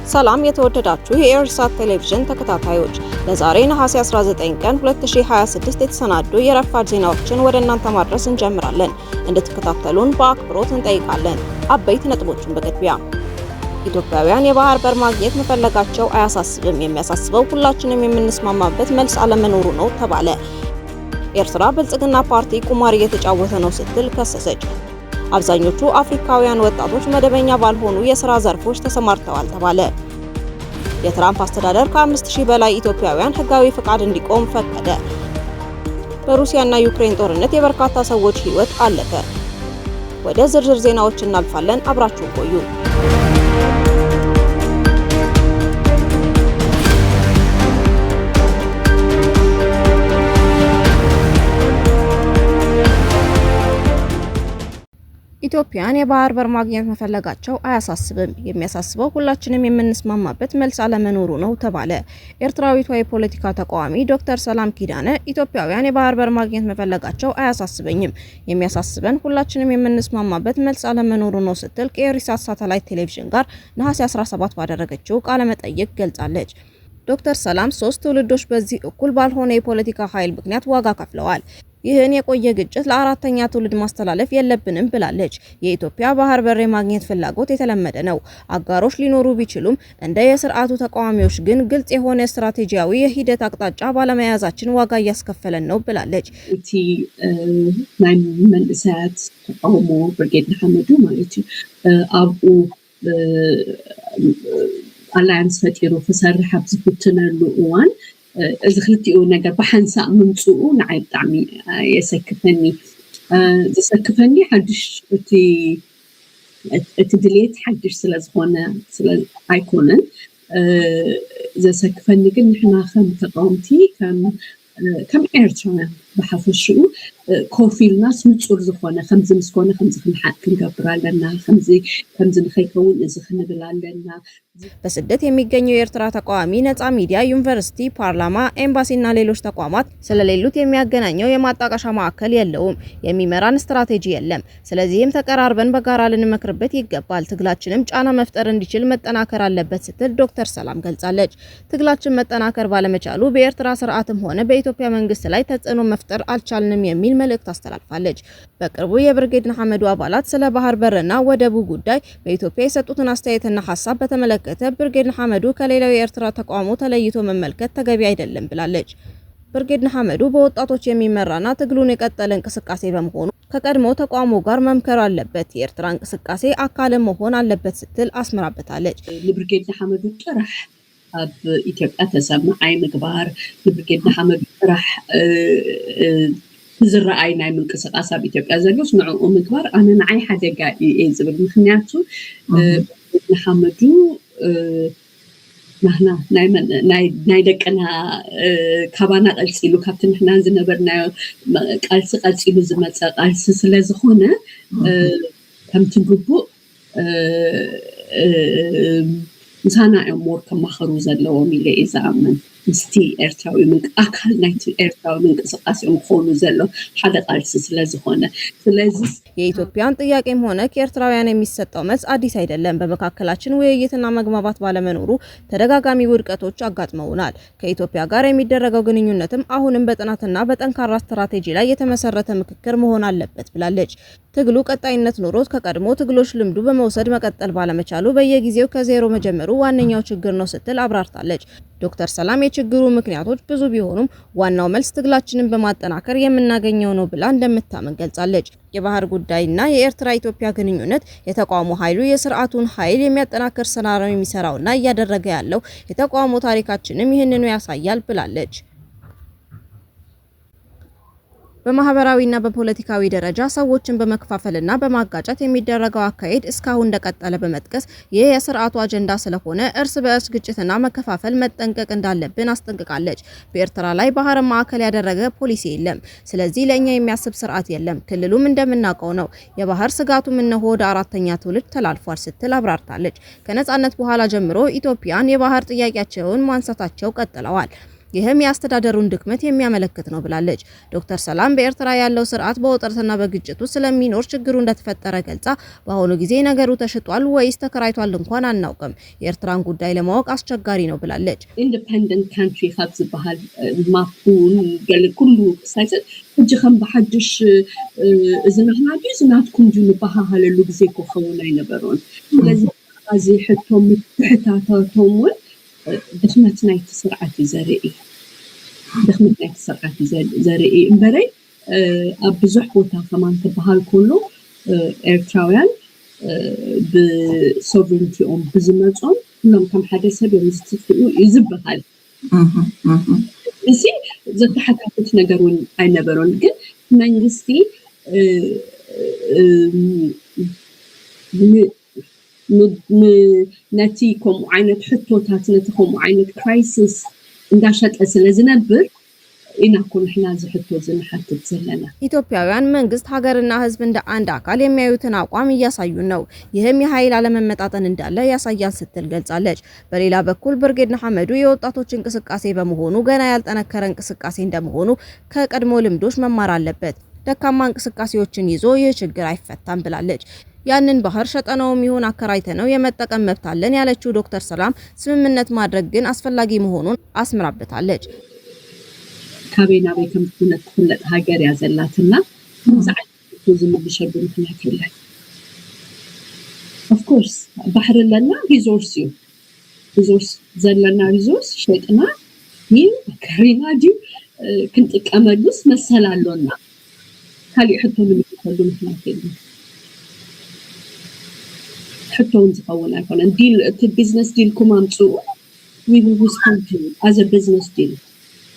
ሰላም የተወደዳችሁ የኤርሳት ቴሌቪዥን ተከታታዮች፣ ለዛሬ ነሐሴ 19 ቀን 2026 የተሰናዱ የረፋድ ዜናዎችን ወደ እናንተ ማድረስ እንጀምራለን። እንድትከታተሉን በአክብሮት እንጠይቃለን። አበይት ነጥቦችን በቅድሚያ ኢትዮጵያውያን የባህር በር ማግኘት መፈለጋቸው አያሳስብም፣ የሚያሳስበው ሁላችንም የምንስማማበት መልስ አለመኖሩ ነው ተባለ። ኤርትራ ብልጽግና ፓርቲ ቁማር እየተጫወተ ነው ስትል ከሰሰች። አብዛኞቹ አፍሪካውያን ወጣቶች መደበኛ ባልሆኑ የሥራ ዘርፎች ተሰማርተዋል ተባለ። የትራምፕ አስተዳደር ከ5000 በላይ ኢትዮጵያውያን ሕጋዊ ፍቃድ እንዲቆም ፈቀደ። በሩሲያና ዩክሬን ጦርነት የበርካታ ሰዎች ሕይወት አለፈ። ወደ ዝርዝር ዜናዎች እናልፋለን። አብራችሁን ቆዩ። ኢትዮጵያን የባህር በር ማግኘት መፈለጋቸው አያሳስብም፣ የሚያሳስበው ሁላችንም የምንስማማበት መልስ አለመኖሩ ነው ተባለ። ኤርትራዊቷ የፖለቲካ ተቃዋሚ ዶክተር ሰላም ኪዳነ ኢትዮጵያውያን የባህር በር ማግኘት መፈለጋቸው አያሳስበኝም፣ የሚያሳስበን ሁላችንም የምንስማማበት መልስ አለመኖሩ ነው ስትል ከኤሪሳት ሳተላይት ቴሌቪዥን ጋር ነሐሴ 17 ባደረገችው ቃለ መጠይቅ ገልጻለች። ዶክተር ሰላም 3 ትውልዶች በዚህ እኩል ባልሆነ የፖለቲካ ኃይል ምክንያት ዋጋ ከፍለዋል። ይህን የቆየ ግጭት ለአራተኛ ትውልድ ማስተላለፍ የለብንም ብላለች። የኢትዮጵያ ባህር በር የማግኘት ፍላጎት የተለመደ ነው። አጋሮች ሊኖሩ ቢችሉም እንደ የስርዓቱ ተቃዋሚዎች ግን ግልጽ የሆነ ስትራቴጂያዊ የሂደት አቅጣጫ ባለመያዛችን ዋጋ እያስከፈለን ነው ብላለች። እቲ ናይ መንእሰያት ተቃውሞ ብርጌድ ንሓመዱ ማለት እዩ ኣብኡ አላያንስ ፈጢሩ ክሰርሕ ኣብ ዝፍትነሉ እዋን እዚ ክልቲኡ ነገር ብሓንሳእ ምምፅኡ ንዓይ ብጣዕሚ የሰክፈኒ ዘሰክፈኒ ሓድሽ እቲ ድሌት ሓድሽ ስለዝኾነ ኣይኮነን ዘሰክፈኒ ግን ንሕና ከም ተቃውምቲ ከም ኤርትራውያን ብሓፈሽኡ ኮፍ ኢልናስ ንፁር ዝኾነ ከምዚ ምስኮነ ከምዚ ክንገብር ኣለና ከምዚ ንኸይከውን እዚ ክንብል ኣለና። በስደት የሚገኘው የኤርትራ ተቃዋሚ ነፃ ሚዲያ፣ ዩኒቨርሲቲ፣ ፓርላማ፣ ኤምባሲና ሌሎች ተቋማት ስለሌሉት የሚያገናኘው የማጣቀሻ ማዕከል የለውም፣ የሚመራን ስትራቴጂ የለም። ስለዚህም ተቀራርበን በጋራ ልንመክርበት ይገባል። ትግላችንም ጫና መፍጠር እንዲችል መጠናከር አለበት ስትል ዶክተር ሰላም ገልጻለች። ትግላችን መጠናከር ባለመቻሉ በኤርትራ ስርዓትም ሆነ በኢትዮጵያ መንግስት ላይ ተጽዕኖ መፍጠር አልቻልንም የሚል መልእክት አስተላልፋለች። በቅርቡ የብርጌድ ንሓመዱ አባላት ስለ ባህር በርና ወደቡ ጉዳይ በኢትዮጵያ የሰጡትን አስተያየትና ሀሳብ በተመለከተ ብርጌድ ንሓመዱ ከሌላው የኤርትራ ተቃውሞ ተለይቶ መመልከት ተገቢ አይደለም ብላለች። ብርጌድ ንሓመዱ በወጣቶች የሚመራና ትግሉን የቀጠለ እንቅስቃሴ በመሆኑ ከቀድሞ ተቃውሞ ጋር መምከር አለበት፣ የኤርትራ እንቅስቃሴ አካል መሆን አለበት ስትል አስምራበታለች። ብርጌድ ንሓመዱ ጥራሕ ኣብ ኢትዮጵያ ተሰማዓይ ምግባር ብርጌድ ንሓመዱ ጥራሕ ዝረኣይ ናይ ምንቅስቃስ ኣብ ኢትዮጵያ ዘሎስ ንዕኡ ምግባር ኣነ ንዓይ ሓደጋ እየ ዝብል ምክንያቱ ንሓመዱ ናህና ናይ ደቅና ካባና ቀልፂሉ ካብቲ ንሕና ዝነበርናዮ ቃልሲ ቀልፂሉ ዝመፀ ቃልሲ ስለዝኾነ ከምቲ ግቡእ ምሳና እዮም ሞር ከማኸሩ ዘለዎም ኢለ እየ ዝኣምን። ምስቲ ኤርትራዊ አካል ናይቲ ኤርትራዊ ምንቅስቃሴ ምኾኑ ዘሎ ሓደ ቃልሲ ስለዝኾነ ስለዚህ የኢትዮጵያን ጥያቄም ሆነ ከኤርትራውያን የሚሰጠው መልስ አዲስ አይደለም። በመካከላችን ውይይትና መግባባት ባለመኖሩ ተደጋጋሚ ውድቀቶች አጋጥመውናል። ከኢትዮጵያ ጋር የሚደረገው ግንኙነትም አሁንም በጥናትና በጠንካራ ስትራቴጂ ላይ የተመሰረተ ምክክር መሆን አለበት ብላለች። ትግሉ ቀጣይነት ኖሮት ከቀድሞ ትግሎች ልምዱ በመውሰድ መቀጠል ባለመቻሉ በየጊዜው ከዜሮ መጀመሩ ዋነኛው ችግር ነው ስትል አብራርታለች። ዶክተር ሰላም የችግሩ ምክንያቶች ብዙ ቢሆኑም ዋናው መልስ ትግላችንን በማጠናከር የምናገኘው ነው ብላ እንደምታምን ገልጻለች። የባህር ጉዳይና የኤርትራ ኢትዮጵያ ግንኙነት የተቃውሞ ኃይሉ የስርዓቱን ኃይል የሚያጠናክር ስራ ነው የሚሰራውና እያደረገ ያለው የተቃውሞ ታሪካችንም ይህንኑ ያሳያል ብላለች። በማህበራዊና በፖለቲካዊ ደረጃ ሰዎችን በመከፋፈልና በማጋጨት የሚደረገው አካሄድ እስካሁን እንደቀጠለ በመጥቀስ ይህ የስርዓቱ አጀንዳ ስለሆነ እርስ በእርስ ግጭትና መከፋፈል መጠንቀቅ እንዳለብን አስጠንቅቃለች። በኤርትራ ላይ ባህር ማዕከል ያደረገ ፖሊሲ የለም። ስለዚህ ለኛ የሚያስብ ስርዓት የለም። ክልሉም እንደምናውቀው ነው። የባህር ስጋቱም እነሆ ወደ አራተኛ ትውልድ ተላልፏል ስትል አብራርታለች። ከነጻነት በኋላ ጀምሮ ኢትዮጵያን የባህር ጥያቄያቸውን ማንሳታቸው ቀጥለዋል። ይህም የአስተዳደሩን ድክመት የሚያመለክት ነው ብላለች። ዶክተር ሰላም በኤርትራ ያለው ስርዓት በውጥረትና በግጭቱ ስለሚኖር ችግሩ እንደተፈጠረ ገልጻ በአሁኑ ጊዜ ነገሩ ተሽጧል ወይስ ተከራይቷል እንኳን አናውቅም፣ የኤርትራን ጉዳይ ለማወቅ አስቸጋሪ ነው ብላለች። ኢንዲፔንደንት ካንትሪ ካብ ዝበሃል ማፑን ገለ ኩሉ ሳይሰጥ እጅ ከም በሐድሽ እዝናትና ዲ ዝናትኩም ጁ ንባሃለሉ ጊዜ ኮኸውን አይነበሮን ስለዚህ አዚ ሕቶም ትሕታታቶም ወን ድክመት ናይቲ ስርዓት ዘርኢ ድክመት ናይቲ ስርዓት ዘርኢ እምበረይ ኣብ ብዙሕ ቦታ ከማን ትበሃል ኮሎ ኤርትራውያን ብሶቨሬንቲኦም ብዝመፆም ኩሎም ከም ሓደ ሰብ የምዝትፍኡ ይዝበሃል እዚ ዘተሓታትት ነገር እውን አይነበሮን ግን መንግስቲ ነቲ ከምኡ ዓይነት ሕቶታት ነቲ ከምኡ ዓይነት ክራይሲስ እንዳሸጠ ስለዝነብር ኢና ኩልና ዝሕቶ ዝንሓትት ዘለና። ኢትዮጵያውያን መንግስት ሀገርና ህዝብ እንደ አንድ አካል የሚያዩትን አቋም እያሳዩን ነው። ይህም የኃይል አለመመጣጠን እንዳለ ያሳያል ስትል ገልጻለች። በሌላ በኩል ብርጌድ ንሓመዱ የወጣቶች እንቅስቃሴ በመሆኑ ገና ያልጠነከረ እንቅስቃሴ እንደመሆኑ ከቀድሞ ልምዶች መማር አለበት። ደካማ እንቅስቃሴዎችን ይዞ ይህ ችግር አይፈታም ብላለች። ያንን ባህር ሸጠነውም ይሁን አከራይተነው የመጠቀም መብት አለን ያለችው ዶክተር ሰላም ስምምነት ማድረግ ግን አስፈላጊ መሆኑን አስምራበታለች። ካቤና በከም ኩነት ፍለጥ ሀገር ያዘላትና ዛዓት ዝምልሸብ ምክንያት የለን ኦፍ ኮርስ ባህር ለና ሪሶርስ ዘለና ሪሶርስ ሸጥና ይህ ከሪና ዲ ክንጥቀመሉስ መሰላሎና ካልእ ሕቶ ምንፈልጉ ምክንያት የለን ሕቶውን ዝኸውን አይኮነን ዲል ቢዝነስ ዲል ኩማምፁ we will respond to as a business deal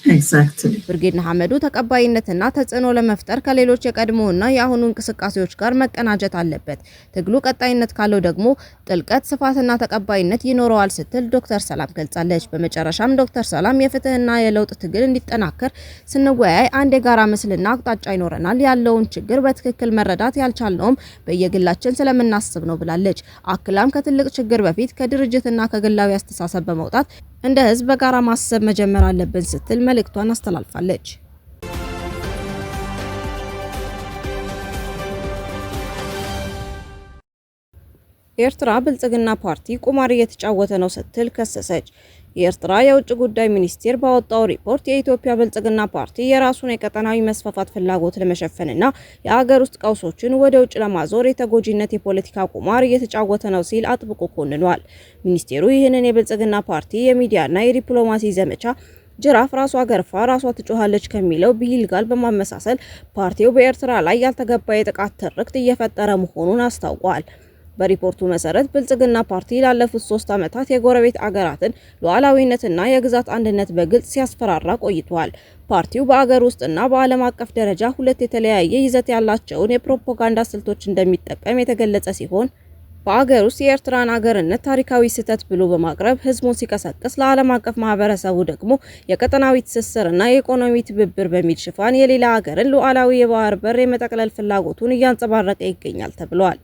Exactly. ብርጌድ ንሓመዱ ተቀባይነትና ተጽዕኖ ለመፍጠር ከሌሎች የቀድሞውና የአሁኑ እንቅስቃሴዎች ጋር መቀናጀት አለበት። ትግሉ ቀጣይነት ካለው ደግሞ ጥልቀት፣ ስፋትና ተቀባይነት ይኖረዋል ስትል ዶክተር ሰላም ገልጻለች። በመጨረሻም ዶክተር ሰላም የፍትህና የለውጥ ትግል እንዲጠናከር ስንወያይ አንድ የጋራ ምስልና አቅጣጫ ይኖረናል። ያለውን ችግር በትክክል መረዳት ያልቻልነውም በየግላችን ስለምናስብ ነው ብላለች። አክላም ከትልቅ ችግር በፊት ከድርጅትና ከግላዊ አስተሳሰብ በመውጣት እንደ ህዝብ በጋራ ማሰብ መጀመር አለብን ስትል መልእክቷን አስተላልፋለች። የኤርትራ ብልጽግና ፓርቲ ቁማር እየተጫወተ ነው ስትል ከሰሰች። የኤርትራ የውጭ ጉዳይ ሚኒስቴር ባወጣው ሪፖርት የኢትዮጵያ ብልጽግና ፓርቲ የራሱን የቀጠናዊ መስፋፋት ፍላጎት ለመሸፈንና የሀገር ውስጥ ቀውሶችን ወደ ውጭ ለማዞር የተጎጂነት የፖለቲካ ቁማር እየተጫወተ ነው ሲል አጥብቆ ኮንኗል። ሚኒስቴሩ ይህንን የብልጽግና ፓርቲ የሚዲያና የዲፕሎማሲ ዘመቻ ጅራፍ ራሷ ገርፋ ራሷ ትጮሃለች ከሚለው ብሂል ጋር በማመሳሰል ፓርቲው በኤርትራ ላይ ያልተገባ የጥቃት ትርክት እየፈጠረ መሆኑን አስታውቋል። በሪፖርቱ መሰረት ብልጽግና ፓርቲ ላለፉት 3 ዓመታት የጎረቤት አገራትን ሉዓላዊነትና የግዛት አንድነት በግልጽ ሲያስፈራራ ቆይቷል። ፓርቲው በአገር ውስጥና በዓለም አቀፍ ደረጃ ሁለት የተለያየ ይዘት ያላቸውን የፕሮፓጋንዳ ስልቶች እንደሚጠቀም የተገለጸ ሲሆን በአገር ውስጥ የኤርትራን አገርነት ታሪካዊ ስህተት ብሎ በማቅረብ ህዝቡን ሲቀሰቅስ ለዓለም አቀፍ ማህበረሰቡ ደግሞ የቀጠናዊ ትስስርና የኢኮኖሚ ትብብር በሚል ሽፋን የሌላ ሀገርን ሉዓላዊ የባህር በር የመጠቅለል ፍላጎቱን እያንጸባረቀ ይገኛል ተብሏል።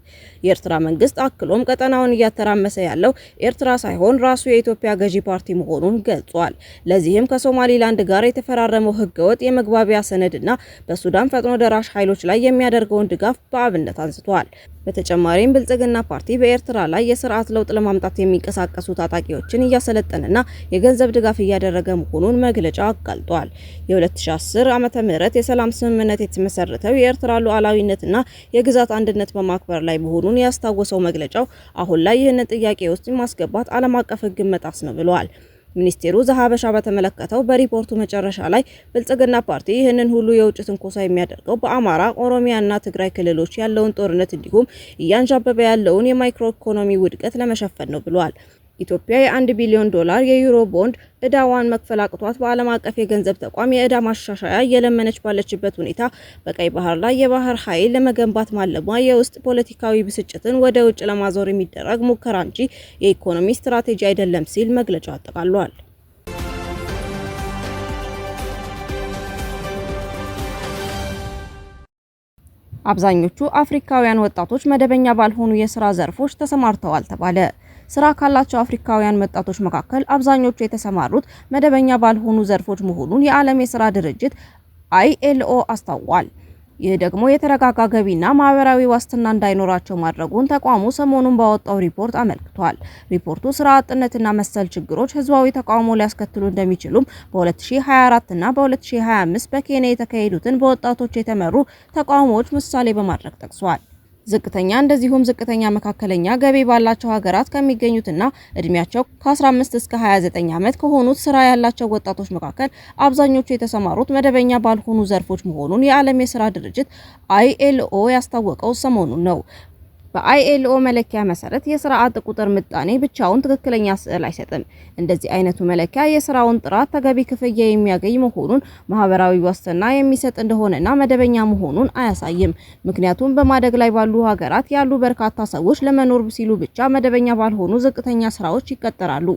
የኤርትራ መንግስት አክሎም ቀጠናውን እያተራመሰ ያለው ኤርትራ ሳይሆን ራሱ የኢትዮጵያ ገዢ ፓርቲ መሆኑን ገልጿል። ለዚህም ከሶማሊላንድ ጋር የተፈራረመው ህገወጥ የመግባቢያ ሰነድና በሱዳን ፈጥኖ ደራሽ ኃይሎች ላይ የሚያደርገውን ድጋፍ በአብነት አንስቷል። በተጨማሪም ብልጽግና ፓርቲ በኤርትራ ላይ የስርዓት ለውጥ ለማምጣት የሚንቀሳቀሱ ታጣቂዎችን እያሰለጠነና የገንዘብ ድጋፍ እያደረገ መሆኑን መግለጫው አጋልጧል። የ2010 ዓመተ ምህረት የሰላም ስምምነት የተመሰረተው የኤርትራ ሉዓላዊነትና የግዛት አንድነት በማክበር ላይ መሆኑን ያስታወሰው መግለጫው አሁን ላይ ይህንን ጥያቄ ውስጥ ማስገባት ዓለም አቀፍ ሕግን መጣስ ነው ብሏል። ሚኒስቴሩ ዘሀበሻ በተመለከተው በሪፖርቱ መጨረሻ ላይ ብልጽግና ፓርቲ ይህንን ሁሉ የውጭ ትንኮሳ የሚያደርገው በአማራ፣ ኦሮሚያና ትግራይ ክልሎች ያለውን ጦርነት እንዲሁም እያንዣበበ ያለውን የማይክሮ ኢኮኖሚ ውድቀት ለመሸፈን ነው ብሏል። ኢትዮጵያ የ$1 ቢሊዮን የዩሮ ቦንድ ዕዳዋን መክፈል አቅቷት በዓለም አቀፍ የገንዘብ ተቋም የዕዳ ማሻሻያ እየለመነች ባለችበት ሁኔታ በቀይ ባህር ላይ የባህር ኃይል ለመገንባት ማለሟ የውስጥ ፖለቲካዊ ብስጭትን ወደ ውጭ ለማዞር የሚደረግ ሙከራ እንጂ የኢኮኖሚ ስትራቴጂ አይደለም ሲል መግለጫው አጠቃሏል። አብዛኞቹ አፍሪካውያን ወጣቶች መደበኛ ባልሆኑ የስራ ዘርፎች ተሰማርተዋል ተባለ። ስራ ካላቸው አፍሪካውያን ወጣቶች መካከል አብዛኞቹ የተሰማሩት መደበኛ ባልሆኑ ዘርፎች መሆኑን የዓለም የስራ ድርጅት ILO አስታውቋል። ይህ ደግሞ የተረጋጋ ገቢና ማህበራዊ ዋስትና እንዳይኖራቸው ማድረጉን ተቋሙ ሰሞኑን ባወጣው ሪፖርት አመልክቷል። ሪፖርቱ ስራ አጥነትና መሰል ችግሮች ህዝባዊ ተቃውሞ ሊያስከትሉ እንደሚችሉም በ2024 እና በ2025 በኬንያ የተካሄዱትን በወጣቶች የተመሩ ተቃውሞዎች ምሳሌ በማድረግ ጠቅሷል። ዝቅተኛ እንደዚሁም ዝቅተኛ መካከለኛ ገቢ ባላቸው ሀገራት ከሚገኙትና እድሜያቸው ከ15 እስከ 29 ዓመት ከሆኑት ስራ ያላቸው ወጣቶች መካከል አብዛኞቹ የተሰማሩት መደበኛ ባልሆኑ ዘርፎች መሆኑን የዓለም የስራ ድርጅት ILO ያስታወቀው ሰሞኑን ነው። በILO መለኪያ መሰረት የስራ አጥ ቁጥር ምጣኔ ብቻውን ትክክለኛ ስዕል አይሰጥም። እንደዚህ አይነቱ መለኪያ የስራውን ጥራት፣ ተገቢ ክፍያ የሚያገኝ መሆኑን፣ ማህበራዊ ዋስትና የሚሰጥ እንደሆነና መደበኛ መሆኑን አያሳይም። ምክንያቱም በማደግ ላይ ባሉ ሀገራት ያሉ በርካታ ሰዎች ለመኖር ሲሉ ብቻ መደበኛ ባልሆኑ ዝቅተኛ ስራዎች ይቀጠራሉ።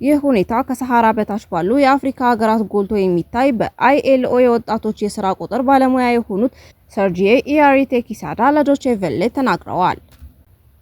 ይህ ሁኔታ ከሰሃራ በታች ባሉ የአፍሪካ ሀገራት ጎልቶ የሚታይ በILO የወጣቶች የስራ ቁጥር ባለሙያ የሆኑት ሰርጂዬ ኢያሪቴኪሳዳ ለዶቼ ቬለ ተናግረዋል።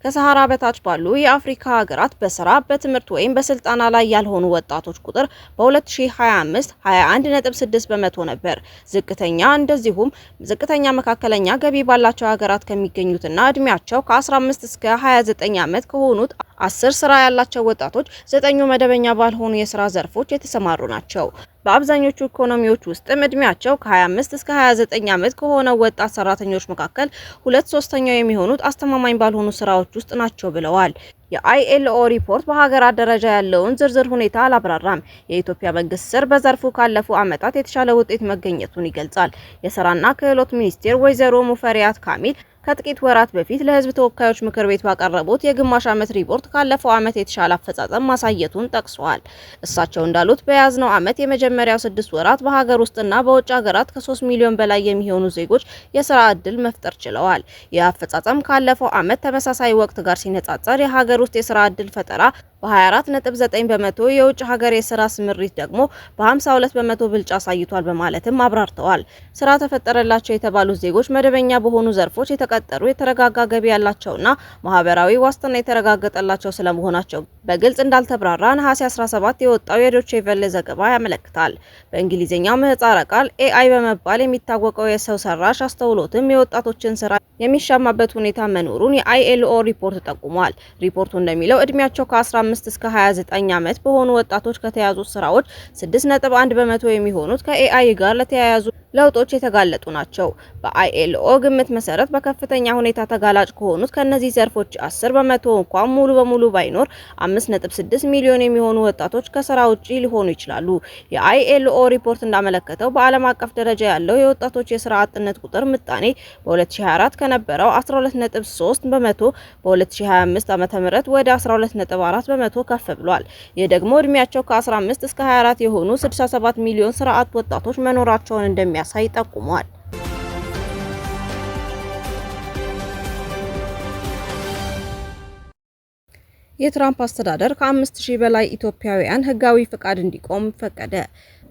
ከሰሃራ በታች ባሉ የአፍሪካ ሀገራት በስራ በትምህርት ወይም በስልጠና ላይ ያልሆኑ ወጣቶች ቁጥር በ2025 21.6 በመቶ ነበር። ዝቅተኛ እንደዚሁም ዝቅተኛ መካከለኛ ገቢ ባላቸው ሀገራት ከሚገኙትና እድሜያቸው ከ15 እስከ 29 ዓመት ከሆኑት 10 ስራ ያላቸው ወጣቶች 9ኙ መደበኛ ባልሆኑ የስራ ዘርፎች የተሰማሩ ናቸው። በአብዛኞቹ ኢኮኖሚዎች ውስጥም እድሜያቸው ከ25 እስከ 29 ዓመት ከሆነው ወጣት ሰራተኞች መካከል 2/3 የሚሆኑት አስተማማኝ ባልሆኑ ስራዎች ውስጥ ናቸው ብለዋል። የILO ሪፖርት በሀገራት ደረጃ ያለውን ዝርዝር ሁኔታ አላብራራም። የኢትዮጵያ መንግስት ስር በዘርፉ ካለፉ ዓመታት የተሻለ ውጤት መገኘቱን ይገልጻል። የስራና ክህሎት ሚኒስቴር ወይዘሮ ሙፈሪያት ካሚል ከጥቂት ወራት በፊት ለህዝብ ተወካዮች ምክር ቤት ባቀረቡት የግማሽ ዓመት ሪፖርት ካለፈው ዓመት የተሻለ አፈጻጸም ማሳየቱን ጠቅሰዋል። እሳቸው እንዳሉት በያዝነው ዓመት የመጀመሪያው 6 ወራት በሀገር ውስጥና በውጭ ሀገራት ከ3 ሚሊዮን በላይ የሚሆኑ ዜጎች የስራ ዕድል መፍጠር ችለዋል። ይህ አፈጻጸም ካለፈው ዓመት ተመሳሳይ ወቅት ጋር ሲነጻጸር የሀገር ውስጥ የስራ ዕድል ፈጠራ በ24.9 በመቶ፣ የውጭ ሀገር የስራ ስምሪት ደግሞ በ52 በመቶ ብልጫ አሳይቷል በማለትም አብራርተዋል። ስራ ተፈጠረላቸው የተባሉት ዜጎች መደበኛ በሆኑ ዘርፎች የተቀጠሩ፣ የተረጋጋ ገቢ ያላቸውና ማህበራዊ ዋስትና የተረጋገጠላቸው ስለመሆናቸው በግልጽ እንዳልተብራራ ነሐሴ 17 የወጣው የዶቼ ቬለ ዘገባ ያመለክታል። በእንግሊዝኛው ምህጻረ ቃል AI በመባል የሚታወቀው የሰው ሰራሽ አስተውሎትም የወጣቶችን ስራ የሚሻማበት ሁኔታ መኖሩን የILO ሪፖርት ጠቁሟል። ሪፖርቱ እንደሚለው እድሜያቸው ከ15 እስከ 29 ዓመት በሆኑ ወጣቶች ከተያዙ ስራዎች 6.1 በመቶ የሚሆኑት ከAI ጋር ለተያያዙ ለውጦች የተጋለጡ ናቸው። በILO ግምት መሰረት በከፍተኛ ሁኔታ ተጋላጭ ከሆኑት ከነዚህ ዘርፎች 10 በመቶ እንኳን ሙሉ በሙሉ ባይኖር 5.6 ሚሊዮን የሚሆኑ ወጣቶች ከስራ ውጪ ሊሆኑ ይችላሉ። የILO ሪፖርት እንዳመለከተው በዓለም አቀፍ ደረጃ ያለው የወጣቶች የስራ አጥነት ቁጥር ምጣኔ በ2024 ከነበረው 12.3 በመቶ በ2025 ዓ.ም ወደ 12.4 በመቶ ከፍ ብሏል። ይህ ደግሞ እድሜያቸው ከ15 እስከ 24 የሆኑ 67 ሚሊዮን ስራ አጥ ወጣቶች መኖራቸውን እንደሚያሳይ ጠቁሟል። የትራምፕ አስተዳደር ከ5000 በላይ ኢትዮጵያውያን ህጋዊ ፍቃድ እንዲቆም ፈቀደ።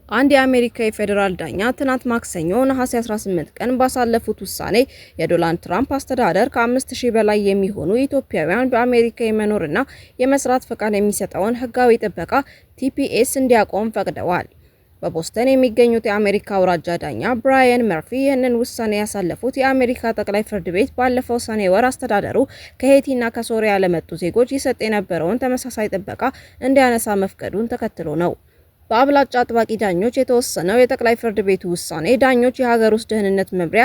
አንድ የአሜሪካ የፌዴራል ዳኛ ትናንት ማክሰኞ ነሐሴ 18 ቀን ባሳለፉት ውሳኔ የዶናልድ ትራምፕ አስተዳደር ከ5000 በላይ የሚሆኑ ኢትዮጵያውያን በአሜሪካ የመኖርና የመስራት ፈቃድ የሚሰጠውን ህጋዊ ጥበቃ TPS እንዲያቆም ፈቅደዋል። በቦስተን የሚገኙት የአሜሪካ አውራጃ ዳኛ ብራያን መርፊ ይህንን ውሳኔ ያሳለፉት የአሜሪካ ጠቅላይ ፍርድ ቤት ባለፈው ሰኔ ወር አስተዳደሩ ከሄቲና ከሶሪያ ለመጡ ዜጎች ይሰጥ የነበረውን ተመሳሳይ ጥበቃ እንዲያነሳ መፍቀዱን ተከትሎ ነው። በአብላጫ አጥባቂ ዳኞች የተወሰነው የጠቅላይ ፍርድ ቤቱ ውሳኔ ዳኞች የሀገር ውስጥ ደህንነት መምሪያ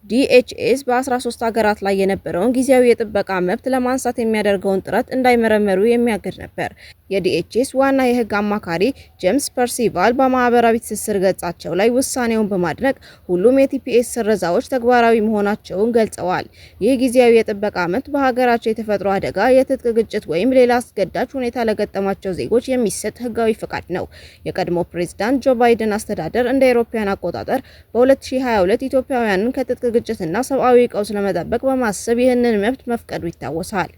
DHS በ13 ሀገራት ላይ የነበረውን ጊዜያዊ የጥበቃ መብት ለማንሳት የሚያደርገውን ጥረት እንዳይመረመሩ የሚያግድ ነበር። የDHS ዋና የህግ አማካሪ ጄምስ ፐርሲቫል በማህበራዊ ትስስር ገጻቸው ላይ ውሳኔውን በማድነቅ ሁሉም የTPS ስረዛዎች ተግባራዊ መሆናቸውን ገልጸዋል። ይህ ጊዜያዊ የጥበቃ መብት በሀገራቸው የተፈጥሮ አደጋ፣ የትጥቅ ግጭት ወይም ሌላ አስገዳጅ ሁኔታ ለገጠማቸው ዜጎች የሚሰጥ ህጋዊ ፈቃድ ነው። የቀድሞ ፕሬዝዳንት ጆ ባይደን አስተዳደር እንደ አውሮፓውያን አቆጣጠር በ2022 ኢትዮጵያውያንን ከትጥቅ ግጭትና ሰብአዊ ቀውስ ለመጠበቅ በማሰብ ይህንን መብት መፍቀዱ ይታወሳል።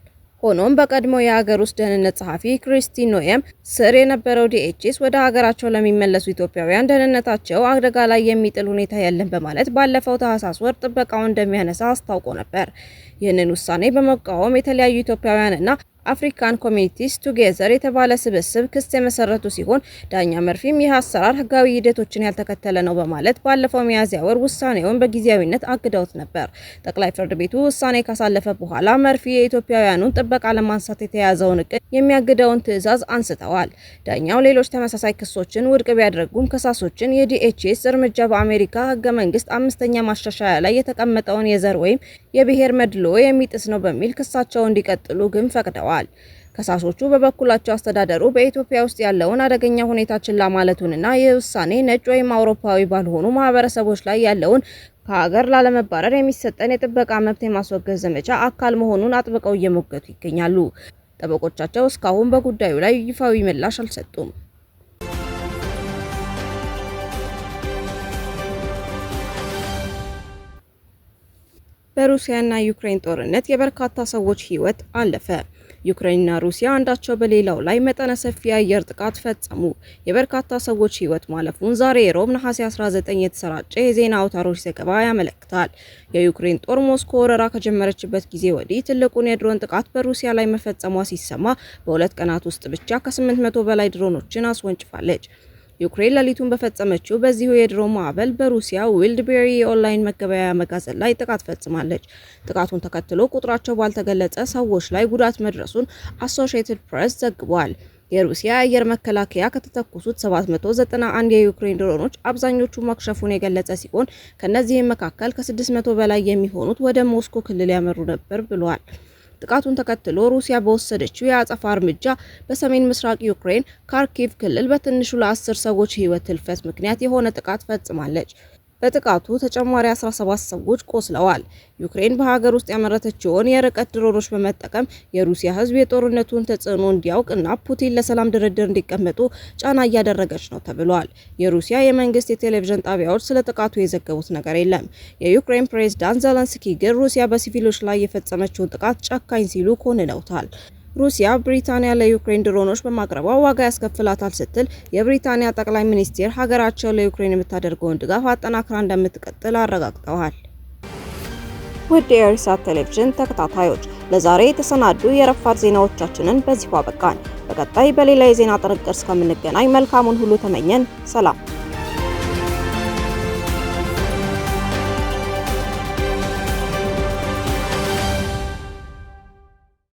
ሆኖም በቀድሞ የሀገር ውስጥ ደህንነት ጸሐፊ ክሪስቲን ኖየም ስር የነበረው ዲኤችኤስ ወደ ሀገራቸው ለሚመለሱ ኢትዮጵያውያን ደህንነታቸው አደጋ ላይ የሚጥል ሁኔታ የለም በማለት ባለፈው ታህሳስ ወር ጥበቃውን እንደሚያነሳ አስታውቆ ነበር። ይህንን ውሳኔ በመቃወም የተለያዩ ኢትዮጵያውያንና አፍሪካን ኮሚኒቲስ ቱጌዘር የተባለ ስብስብ ክስ የመሰረቱ ሲሆን ዳኛ መርፊም ይህ አሰራር ህጋዊ ሂደቶችን ያልተከተለ ነው በማለት ባለፈው ሚያዝያ ወር ውሳኔውን በጊዜያዊነት አግደውት ነበር። ጠቅላይ ፍርድ ቤቱ ውሳኔ ካሳለፈ በኋላ መርፊ የኢትዮጵያውያኑን ጥበቃ ለማንሳት የተያዘውን እቅድ የሚያግደውን ትዕዛዝ አንስተዋል። ዳኛው ሌሎች ተመሳሳይ ክሶችን ውድቅ ቢያደርጉም ከሳሾችን የዲኤችኤስ እርምጃ በአሜሪካ ህገ መንግስት 5ኛ ማሻሻያ ላይ የተቀመጠውን የዘር ወይም የብሔር መድሎ የሚጥስ ነው በሚል ክሳቸውን እንዲቀጥሉ ግን ፈቅደዋል። ከሳሾቹ በበኩላቸው አስተዳደሩ በኢትዮጵያ ውስጥ ያለውን አደገኛ ሁኔታ ችላ ማለቱንና ይህ ውሳኔ ነጭ ወይም አውሮፓዊ ባልሆኑ ማህበረሰቦች ላይ ያለውን ከሀገር ላለመባረር የሚሰጠን የጥበቃ መብት የማስወገድ ዘመቻ አካል መሆኑን አጥብቀው እየሞገቱ ይገኛሉ። ጠበቆቻቸው እስካሁን በጉዳዩ ላይ ይፋዊ ምላሽ አልሰጡም። በሩሲያና ዩክሬን ጦርነት የበርካታ ሰዎች ህይወት አለፈ። ዩክሬንና ሩሲያ አንዳቸው በሌላው ላይ መጠነ ሰፊ የአየር ጥቃት ፈጸሙ። የበርካታ ሰዎች ህይወት ማለፉን ዛሬ ሮብ ነሐሴ 19 የተሰራጨ የዜና አውታሮች ዘገባ ያመለክታል። የዩክሬን ጦር ሞስኮ ወረራ ከጀመረችበት ጊዜ ወዲህ ትልቁን የድሮን ጥቃት በሩሲያ ላይ መፈጸሟ ሲሰማ በ2 ቀናት ውስጥ ብቻ ከ800 በላይ ድሮኖችን አስወንጭፋለች። ዩክሬን ሌሊቱን በፈጸመችው በዚሁ የድሮን ማዕበል በሩሲያ ዊልድቤሪ የኦንላይን መገበያያ መጋዘን ላይ ጥቃት ፈጽማለች። ጥቃቱን ተከትሎ ቁጥራቸው ባልተገለጸ ሰዎች ላይ ጉዳት መድረሱን አሶሺየትድ ፕሬስ ዘግቧል። የሩሲያ አየር መከላከያ ከተተኮሱት 791 የዩክሬን ድሮኖች አብዛኞቹ ማክሸፉን የገለጸ ሲሆን ከነዚህም መካከል ከ600 በላይ የሚሆኑት ወደ ሞስኮ ክልል ያመሩ ነበር ብሏል። ጥቃቱን ተከትሎ ሩሲያ በወሰደችው የአጸፋ እርምጃ በሰሜን ምስራቅ ዩክሬን ካርኪቭ ክልል በትንሹ ለ10 ሰዎች ህይወት ህልፈት ምክንያት የሆነ ጥቃት ፈጽማለች። በጥቃቱ ተጨማሪ 17 ሰዎች ቆስለዋል። ዩክሬን በሀገር ውስጥ ያመረተችውን የርቀት ድሮኖች በመጠቀም የሩሲያ ህዝብ የጦርነቱን ተጽዕኖ እንዲያውቅና ፑቲን ለሰላም ድርድር እንዲቀመጡ ጫና እያደረገች ነው ተብሏል። የሩሲያ የመንግስት የቴሌቪዥን ጣቢያዎች ስለ ጥቃቱ የዘገቡት ነገር የለም። የዩክሬን ፕሬዝዳንት ዘለንስኪ ግን ሩሲያ በሲቪሎች ላይ የፈጸመችውን ጥቃት ጨካኝ ሲሉ ኮንነውታል። ሩሲያ ብሪታንያ ለዩክሬን ድሮኖች በማቅረቧ ዋጋ ያስከፍላታል ስትል የብሪታንያ ጠቅላይ ሚኒስትር ሀገራቸው ለዩክሬን የምታደርገውን ድጋፍ አጠናክራ እንደምትቀጥል አረጋግጠዋል። ውድ የኢሳት ቴሌቪዥን ተከታታዮች ለዛሬ የተሰናዱ የረፋድ ዜናዎቻችንን በዚሁ አበቃን። በቀጣይ በሌላ የዜና ጥንቅር እስከምንገናኝ መልካሙን ሁሉ ተመኘን። ሰላም።